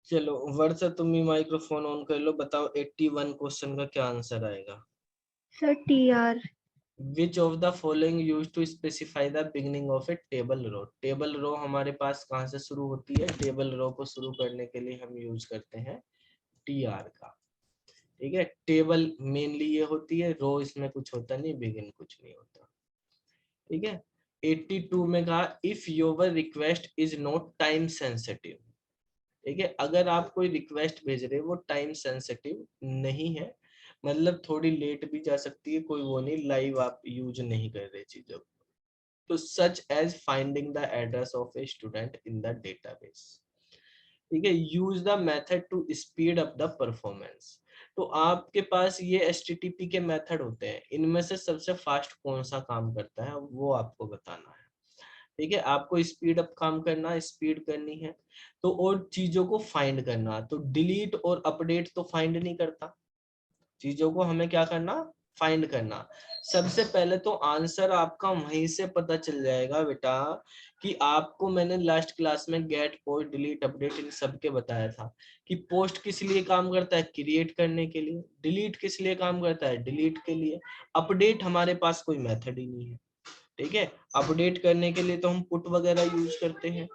चलो वर्षा तुम ही microphone on कर लो, बताओ 81 क्वेश्चन का क्या आंसर आएगा। Sir TR। Which of the following use to specify the beginning of a table row. Table row हमारे पास कहाँ से शुरू होती है, टेबल रो को शुरू करने के लिए हम यूज करते हैं TR का। ठीक है, टेबल मेनली ये होती है, रो इसमें कुछ होता नहीं, बिगिन कुछ नहीं होता। ठीक है, 82 में कहा if your request is not time sensitive. ठीक है, अगर आप कोई रिक्वेस्ट भेज रहे हैं वो टाइम सेंसिटिव नहीं है, मतलब थोड़ी लेट भी जा सकती है, कोई वो नहीं, लाइव आप यूज नहीं कर रहे चीजों को, तो such as finding the address of a student in the database. ठीक है, use the method to speed up the performance. तो आपके पास ये HTTP के मेथड होते हैं, इनमें से सबसे फास्ट कौन सा काम करता है वो आपको बताना है। ठीक है, आपको स्पीड अप काम करना, स्पीड करनी है, तो और चीजों को फाइंड करना, तो डिलीट और अपडेट तो फाइंड नहीं करता, चीजों को हमें क्या करना, फाइंड करना। सबसे पहले तो आंसर आपका वहीं से पता चल जाएगा बेटा, कि आपको मैंने लास्ट क्लास में गेट, पोस्ट, डिलीट, अपडेट इन सब के बताया था कि पोस्ट किस लिए काम करता है, क्रिएट करने के लिए, डिलीट किस लिए काम करता है, डिलीट के लिए, अपडेट हमारे पास कोई मेथड ही नहीं है। ठीक है, अपडेट करने के लिए तो हम पुट वगैरह यूज करते हैं।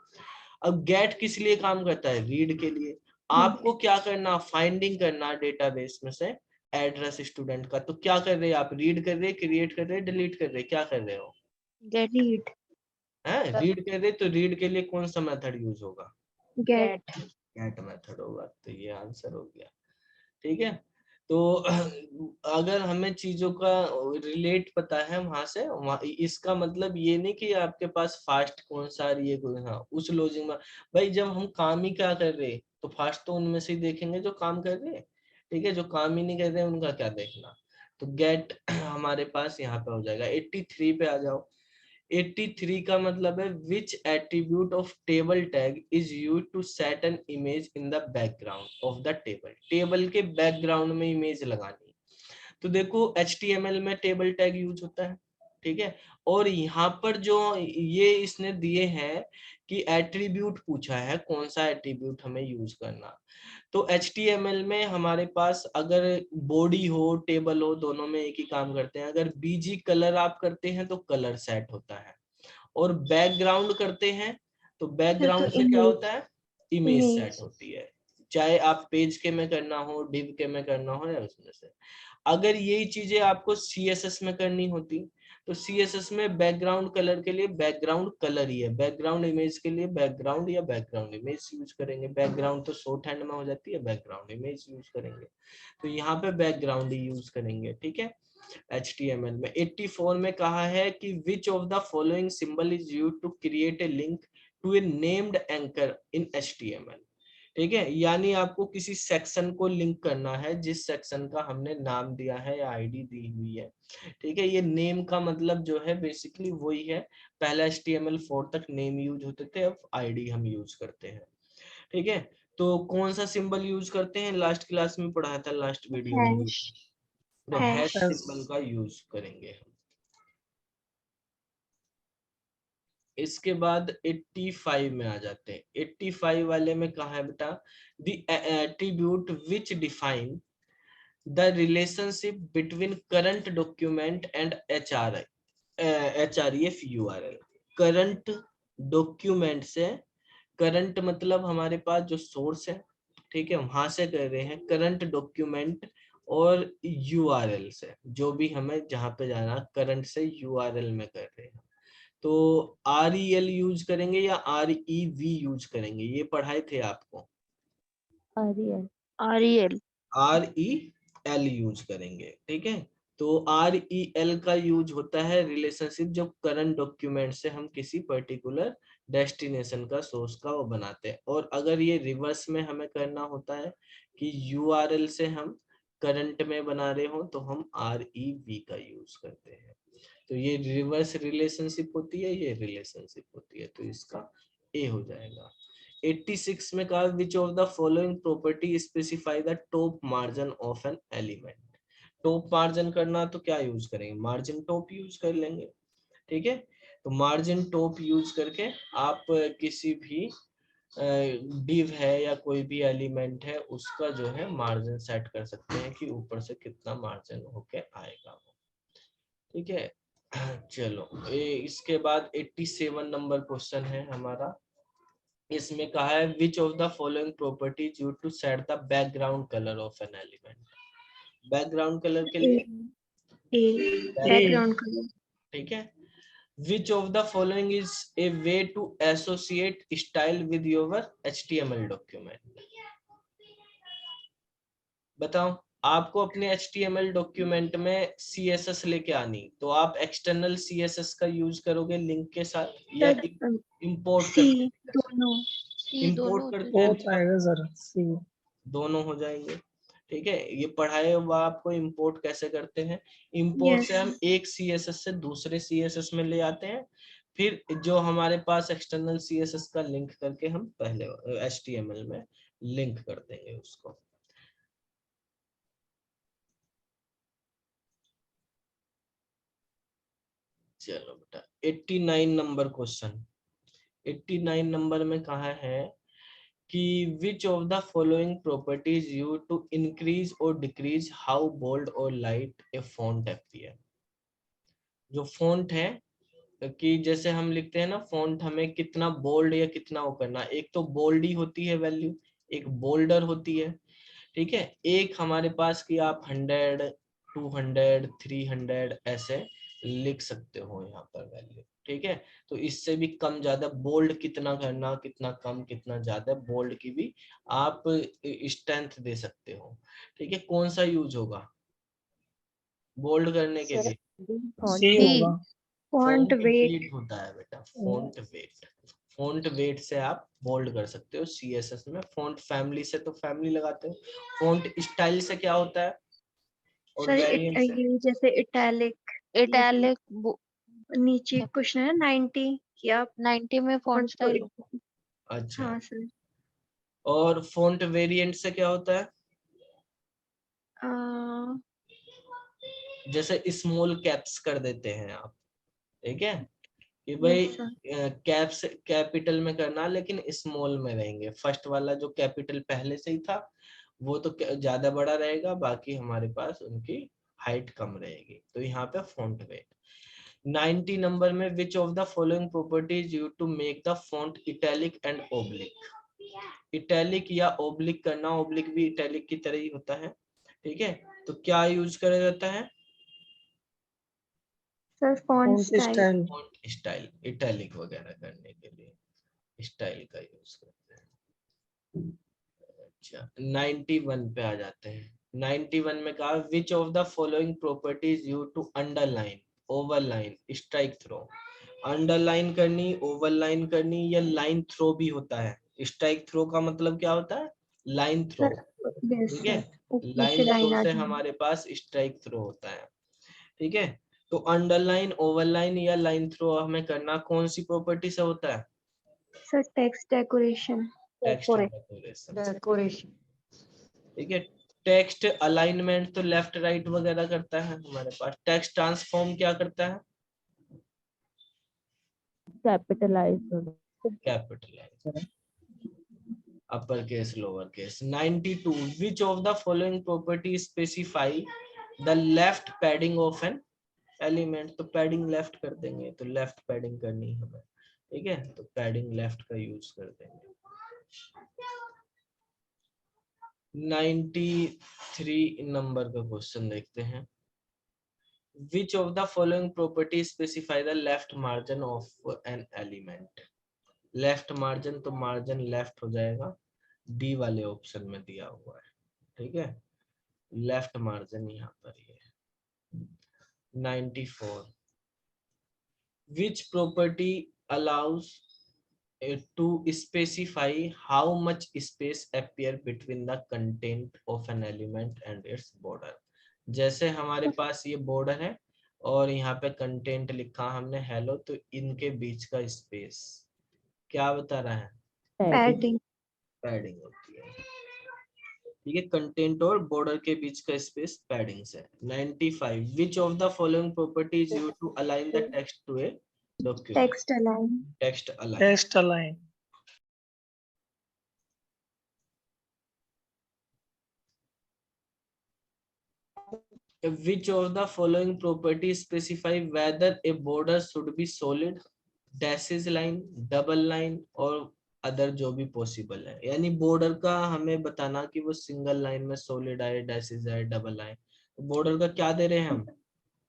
अब गेट किस लिए काम करता है, रीड के लिए। आपको क्या करना, फाइंडिंग करना डेटाबेस में से एड्रेस स्टूडेंट का, तो क्या कर रहे हैं आप, रीड कर रहे हैं, क्रिएट कर रहे हैं, डिलीट कर रहे हैं, क्या कर रहे हो, गेट। हैं रीड कर रहे, तो रीड के लिए कौन सा मेथड यूज होगा, गेट। गेट मेथड होगा, तो ये आंसर हो गया। ठीक है, तो अगर हमें चीजों का रिलेट पता है वहां से इसका मतलब ये नहीं कि आपके पास फास्ट कौन सा आ रही है कोई, हाँ उस लॉजिक में। भाई जब हम काम ही क्या कर रहे, तो फास्ट तो उनमें से ही देखेंगे जो काम कर रहे हैं। ठीक है, जो काम ही नहीं कर रहे उनका क्या देखना, तो गेट हमारे पास यहाँ पे हो जाएगा। 83 पे आ जाओ। 83 का मतलब है which attribute of table tag is use to set an image in the background of the table. Table के बैकग्राउंड में इमेज लगानी, तो देखो HTML में टेबल टैग यूज होता है। ठीक है, और यहाँ पर जो ये इसने दिए हैं कि एट्रीब्यूट पूछा है, कौन सा एट्रीब्यूट हमें यूज करना, तो HTML में हमारे पास अगर बॉडी हो टेबल हो, दोनों में एक ही काम करते हैं। अगर BG कलर आप करते हैं तो कलर सेट होता है, और बैकग्राउंड करते हैं तो सर तो बैकग्राउंड से क्या इमेज। होता है, इमेज सेट इमेज। होती है। चाहे आप पेज के में करना हो, डिव के में करना हो, या उसमें से। अगर यही चीजें आपको CSS में करनी होती, तो CSS में बैकग्राउंड कलर के लिए बैकग्राउंड कलर ही है, बैकग्राउंड इमेज के लिए बैकग्राउंड या बैकग्राउंड इमेज यूज करेंगे। बैकग्राउंड तो शॉर्ट हैंड में हो जाती है, बैकग्राउंड इमेज यूज करेंगे, तो यहाँ पे बैकग्राउंड ही यूज करेंगे। ठीक है, HTML में 84 में कहा है कि which of the following symbol is used to create a link to a named anchor in HTML। ठीक है, यानी आपको किसी सेक्शन को लिंक करना है जिस सेक्शन का हमने नाम दिया है या आईडी दी हुई है। ठीक है, ये नेम का मतलब जो है बेसिकली वही है, पहले HTML4 तक नेम यूज होते थे, अब आईडी हम यूज करते हैं। ठीक है, तो कौन सा सिंबल यूज करते हैं, लास्ट क्लास में पढ़ाया था, लास्ट वीडियो में, हैश। तो हैश हैश। सिंबल का यूज करेंगे हम। इसके बाद 85 में आ जाते हैं। 85 वाले में कहा है बेटा, the attribute which define the relationship between current document and HREF URL। Current document से, करंट मतलब हमारे पास जो सोर्स है, ठीक है, वहां से कर रहे हैं करंट डॉक्यूमेंट, और URL से, जो भी हमें जहां पे जाना, करंट से URL में कर रहे हैं, तो REL यूज करेंगे या REV यूज करेंगे, ये पढ़ाए थे आपको। REL। REL। REL यूज करेंगे। ठीक है, तो REL का यूज होता है रिलेशनशिप, जो करंट डॉक्यूमेंट से हम किसी पर्टिकुलर डेस्टिनेशन का सोर्स का वो बनाते हैं। और अगर ये रिवर्स में हमें करना होता है कि URL से हम करंट में बना रहे हो, तो हम REV का यूज करते हैं। तो ये रिवर्स रिलेशनशिप होती है, ये रिलेशनशिप होती है, तो इसका ए हो जाएगा। 86 में कहा which of the following property specify the top margin of an element. Top margin करना तो क्या यूज करेंगे, मार्जिन टॉप यूज कर लेंगे। ठीक है, तो मार्जिन टॉप यूज करके आप किसी भी डिव है या कोई भी एलिमेंट है उसका जो है मार्जिन सेट कर सकते हैं कि ऊपर से कितना मार्जिन होके आएगा वो। ठीक है, चलो इसके बाद 87 नंबर क्वेश्चन है हमारा। इसमें कहा है which of the following properties use to set the background colour of an element. Background colour के लिए बैकग्राउंड कलर। ठीक है, which of the following is a way to associate style with your HTML document। बताओ, आपको अपने HTML document में CSS लेके आनी, तो आप एक्सटर्नल CSS का यूज करोगे लिंक के साथ या इंपोर्ट करके? दोनों इंपोर्ट करके बोथ आएगा सर, सी दोनों हो जाएंगे। ठीक है, ये पढ़ाए हुआ आपको इंपोर्ट कैसे करते हैं। इंपोर्ट से हम एक CSS से दूसरे CSS में ले आते हैं, फिर जो हमारे पास एक्सटर्नल CSS का लिंक करके हम पहले HTML में लिंक कर देंगे उसको। चलो बेटा 89 नंबर क्वेश्चन। 89 नंबर में कहा है कि which of the following properties used to increase or decrease how bold or light a font appear। जो फॉन्ट है कि जैसे हम लिखते हैं ना, फॉन्ट हमें कितना बोल्ड या कितना वो करना, एक तो बोल्ड ही होती है वैल्यू, एक बोल्डर होती है। ठीक है, एक हमारे पास कि आप 100, 200, 300 ऐसे लिख सकते हो यहाँ पर वैल्यू। ठीक है, तो इससे भी कम ज्यादा बोल्ड कितना करना, कितना कम कितना ज्यादा बोल्ड की भी आप स्ट्रेंथ दे सकते हो। ठीक है, कौन सा यूज होगा बोल्ड करने के लिए? सी होगा। फॉन्ट वेट होता है बेटा, फॉन्ट वेट। फॉन्ट वेट से आप बोल्ड कर सकते हो CSS में। फॉन्ट फैमिली से तो फैमिली लगाते हो। फॉन्ट स्टाइल से क्या होता है और वेरिएंट से? ये जैसे इटैलिक नीचे क्वेश्चन है 90 कि आप 90 में फॉन्ट स्टाइल। अच्छा, हाँ सर। और फॉन्ट वेरिएंट से क्या होता है? जैसे स्मॉल कैप्स कर देते हैं आप। ठीक है, कि भाई कैप्स कैपिटल में करना लेकिन स्मॉल में रहेंगे। फर्स्ट वाला जो कैपिटल पहले से ही था वो तो ज्यादा बड़ा रहेगा, बाकी हमारे पास उनकी हाइट कम रहेगी। तो यहाँ पे फॉन्ट वेट। 90 नंबर में which of the following properties use to make the font italic and oblique. Italic या ओब्लिक करना, ओब्लिक भी इटैलिक की तरह ही होता है। ठीक है, तो क्या यूज करा जाता है sir? Font style. Font style italic वगैरह करने के लिए स्टाइल का यूज करते हैं। अच्छा 91 पे आ जाते हैं। 91 में कहा which of the following properties use to underline, overline, strike through. Underline करनी, ओवरलाइन करनी या लाइन थ्रो भी होता है। स्ट्राइक थ्रो का मतलब क्या होता है? Line throw. ठीक है, लाइन थ्रो से हमारे पास स्ट्राइक थ्रो होता है। ठीक है, तो अंडरलाइन, ओवरलाइन या लाइन थ्रो हमें करना कौन सी प्रॉपर्टी से होता है? Sir text decoration. Text decoration. ठीक है, टेक्स्ट अलाइनमेंट तो लेफ्ट राइट वगैरह करता है हमारे पास। टेक्स्ट ट्रांसफॉर्म क्या करता है? Capitalize. Upper case lower case. 92 which of the following property specify the left padding of an element. तो पैडिंग लेफ्ट कर देंगे, तो लेफ्ट पैडिंग करनी है हमें। ठीक है, तो पैडिंग लेफ्ट का यूज कर देंगे। 93 नंबर का क्वेश्चन देखते हैं। Which of the following properties specify the left margin of an element। Left margin तो मार्जिन लेफ्ट हो जाएगा, डी वाले ऑप्शन में दिया हुआ है। ठीक है, लेफ्ट मार्जिन यहाँ पर ही है। 94 which property allows to specify how much space appear between the content of an element and its border। जैसे हमारे पास ये बॉर्डर है और यहाँ पे कंटेंट लिखा हमने हेलो, तो इनके बीच का स्पेस क्या बता रहा है? पैडिंग। पैडिंग होती है। ठीक है, कंटेंट और बॉर्डर के बीच का स्पेस पैडिंग से। 95 which of the following properties use to align the text to a document. Text align. Text align. Text align. Which of the following properties specify whether a border should be solid, dashes line, double line और other जो भी possible है। यानी border का हमें बताना कि वो सिंगल लाइन में सॉलिड आए, डैशेज आए, डबल आए। बॉर्डर का क्या दे रहे हैं हम?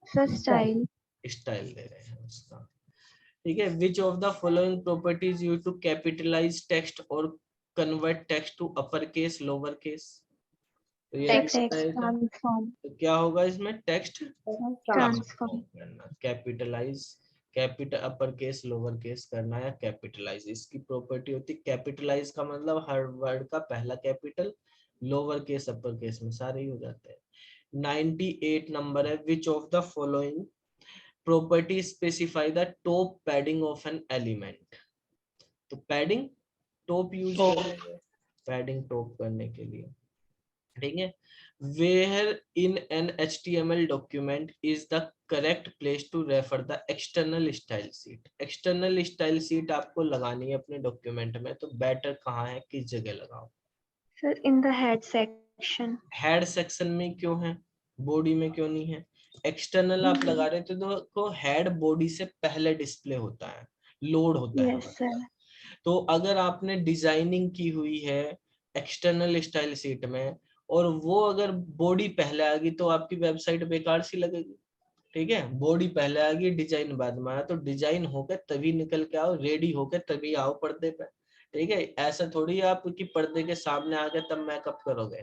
Sir style. स्टाइल दे रहे हैं उसका। ठीक है। Which of the following properties use to capitalize text और convert text to upper case, lower case? तो ये टेक्स्ट ट्रांसफॉर्म। तो क्या होगा इसमें? Text transform. करना, capitalize, capital upper case lower case करना या कैपिटलाइज। इसकी प्रॉपर्टी होती है कैपिटलाइज का मतलब हर वर्ड का पहला capital, lower case upper case में सारे ही हो जाते हैं। 98 नंबर है, which of the following property specify the top padding of an element? तो पैडिंग टॉप यूज करेंगे पैडिंग टॉप करने के लिए। ठीक है। Where in an HTML document is the correct place to refer the external style sheet? External style sheet आपको लगानी है अपने डॉक्यूमेंट में, तो बेटर कहाँ है, किस जगह लगाओ? Sir in the head section. Head section में क्यों है, बॉडी में क्यों नहीं है? एक्सटर्नल आप लगा रहे थे तो हेड बॉडी से पहले डिस्प्ले होता है, लोड होता है। Yes sir. तो अगर आपने डिजाइनिंग की हुई है एक्सटर्नल स्टाइल शीट में और वो अगर बॉडी पहले आ गई तो आपकी वेबसाइट बेकार सी लगेगी। ठीक है। बॉडी पहले आ गई, डिजाइन बाद में आया, तो डिजाइन होकर तभी निकल के आओ, रेडी होकर तभी आओ पर्दे पे। ठीक है। ऐसा थोड़ी आप कि पर्दे के सामने आ गए तब मेकअप करोगे,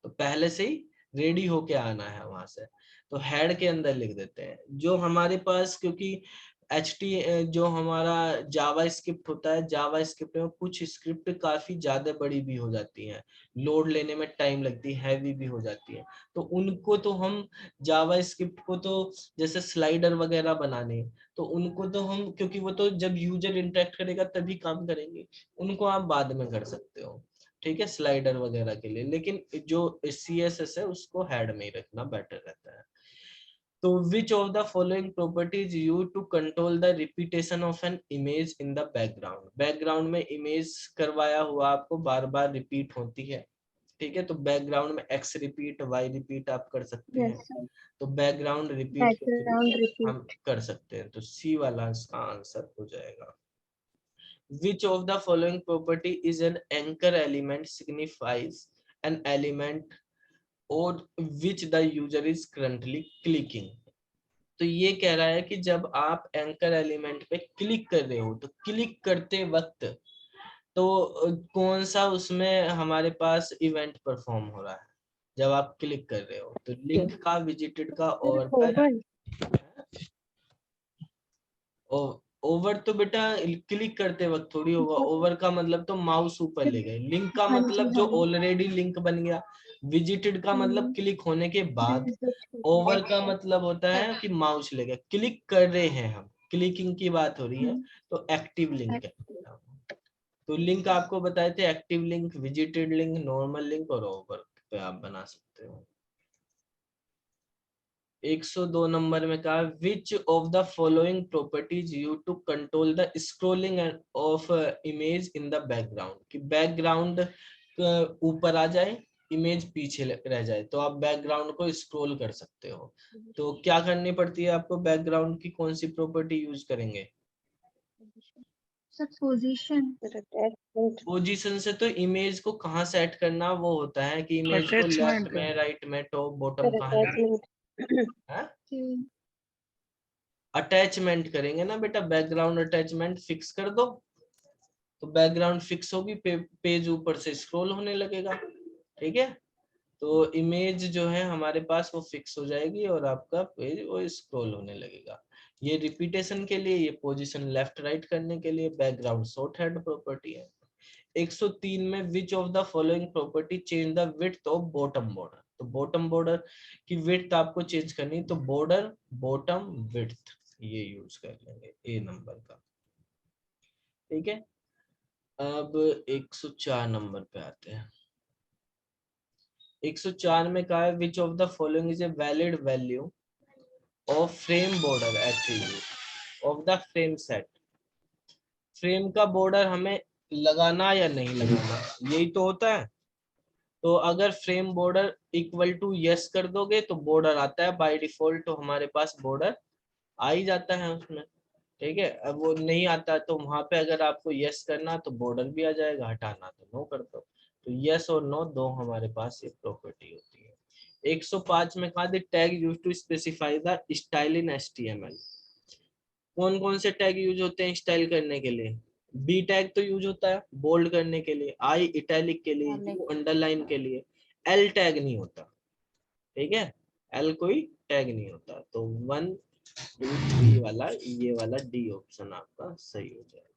तो पहले से ही रेडी होके आना है वहां से। तो हेड के अंदर लिख देते हैं जो हमारे पास, क्योंकि जो हमारा जावा स्क्रिप्ट होता है, जावा स्क्रिप्ट में कुछ स्क्रिप्ट काफी ज्यादा बड़ी भी हो जाती हैं, लोड लेने में टाइम लगती है, हैवी भी हो जाती है। तो उनको तो हम जावा स्क्रिप्ट को तो जैसे स्लाइडर वगैरह बनाने, तो उनको तो हम, क्योंकि वो तो जब यूजर इंटरेक्ट करेगा तभी काम करेंगे, उनको आप बाद में कर सकते हो। ठीक है, स्लाइडर वगैरह के लिए। लेकिन जो CSS है उसको हेड में ही रखना बेटर रहता है। तो which of the following properties used to control the repetition of an image in the background? Background में इमेज करवाया हुआ आपको बार बार रिपीट होती है। ठीक है। तो बैकग्राउंड में X रिपीट, Y रिपीट आप कर सकते हैं। Yes sir. तो बैकग्राउंड रिपीट बैकग्राउंड हम रिपीट। कर सकते हैं, तो C वाला इसका आंसर हो जाएगा। Which of the following property is an anchor element, signifies an element or which the user is currently clicking? तो ये कह रहा है कि जब आप एंकर एलिमेंट पे क्लिक कर रहे हो तो क्लिक करते वक्त तो कौन सा उसमें हमारे पास इवेंट परफॉर्म हो रहा है जब आप क्लिक कर रहे हो? तो लिंक का, विजिटेड का, ओवर का। ओवर तो बेटा क्लिक करते वक्त थोड़ी होगा, ओवर का मतलब तो माउस ऊपर ले गए, लिंक का हाँ जी, मतलब जो हाँ जी। ऑलरेडी लिंक बन गया, विजिटेड का मतलब क्लिक होने के बाद, ओवर का मतलब होता है कि माउस ले गए, क्लिक कर रहे हैं हम, क्लिकिंग की बात हो रही है, तो एक्टिव लिंक है। तो लिंक आपको बताए थे, active link, visited link, normal link और ओवर पे आप बना सकते हो। 102 नंबर में कहा which of the following properties use to control the scrolling of image in the background? कि बैकग्राउंड ऊपर आ जाए, इमेज पीछे रह जाए, तो आप बैकग्राउंड को स्क्रॉल कर सकते हो। तो क्या करनी पड़ती है आपको? बैकग्राउंड की कौन सी प्रॉपर्टी यूज करेंगे? पोजीशन। पोजीशन से तो इमेज को कहाँ सेट करना वो होता है कि इमेज को लेफ्ट में, राइट में, टॉप, बॉटम कहाँ है? अटैचमेंट करेंगे ना बेटा, बैकग्राउंड अटैचमेंट फिक्स कर दो, तो बैकग्राउंड फिक्स होगी, पेज ऊपर से स्क्रॉल होने लगेगा। ठीक है। तो इमेज जो है हमारे पास वो फिक्स हो जाएगी और आपका पेज वो स्क्रॉल होने लगेगा। ये रिपीटेशन के लिए, ये पोजीशन लेफ्ट राइट करने के लिए, बैकग्राउंड शॉर्ट हेड प्रॉपर्टी है। 103 में which of the following property change the width of bottom border? तो बॉटम बॉर्डर की विड्थ आपको चेंज करनी, तो बॉर्डर बॉटम विड्थ ये यूज कर लेंगे ए नंबर का। ठीक है। अब 104 नंबर पे आते हैं। 104 में कहा है which of the following is a valid value of frame border attribute of the frame set? Frame का बॉर्डर हमें लगाना या नहीं लगाना, यही तो होता है। तो अगर frame border equal to yes कर दोगे तो बॉर्डर आता है बाय डिफॉल्ट, तो हमारे पास बॉर्डर आ ही जाता है उसमें। ठीक है, अब वो नहीं आता तो वहां पे अगर आपको यस करना तो बॉर्डर भी आ जाएगा, हटाना तो नो कर दो। तो यस और नो दो हमारे पास ये प्रॉपर्टी होती है। 105 में कहा tag use to specify the style in HTML। कौन कौन से टैग यूज होते हैं स्टाइल करने के लिए? बी टैग तो यूज होता है बोल्ड करने के लिए, आई इटैलिक के लिए, यू अंडरलाइन के लिए, एल टैग नहीं होता। ठीक है, एल कोई टैग नहीं होता। तो 1 2 3 वाला ये वाला डी ऑप्शन आपका सही हो जाएगा।